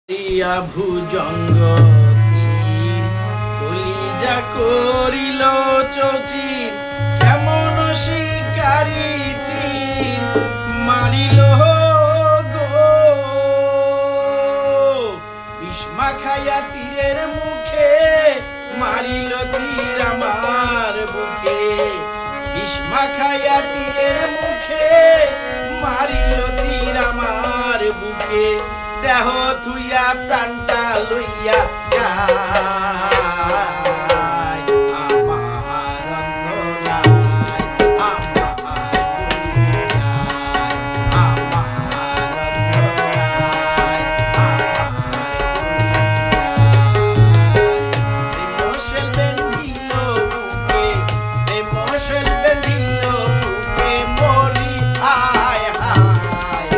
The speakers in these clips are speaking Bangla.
ইয়া ভুজঙ্গ তীর কলিজা করিল চৌচির কেমন শিকারি তীর মারিল গো বিষ্মা খাইয়া তীরের মুখে মারিল তীর আমার বুকে বিষ্মা খাইয়া তীরের মুখে মারিল তীর আমার বুকে দেহ থুইয়া প্রাণটা লইয়া যায় আমার অন্তরায় আমার কলিজায় আমার অন্তরায় আমার কলিজায় মশল বেঁধিল বুকে মশল বেঁধিল বুকে মরি হায় হায়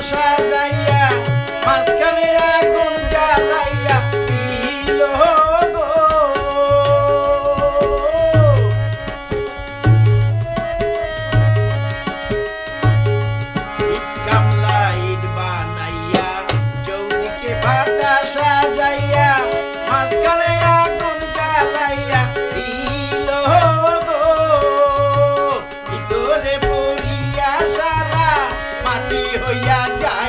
সাজাইয়া মাঝখানে আগুন জ্বালাইয়া দিল গো ইট কামলা ইট বানাইয়া চৌদিকে ভাটা সাজাইয়া মাঝখানে আগুন জ্বালাইয়া দিল গো ভিতরে পড়িয়া সারা মাটি হইয়া যায়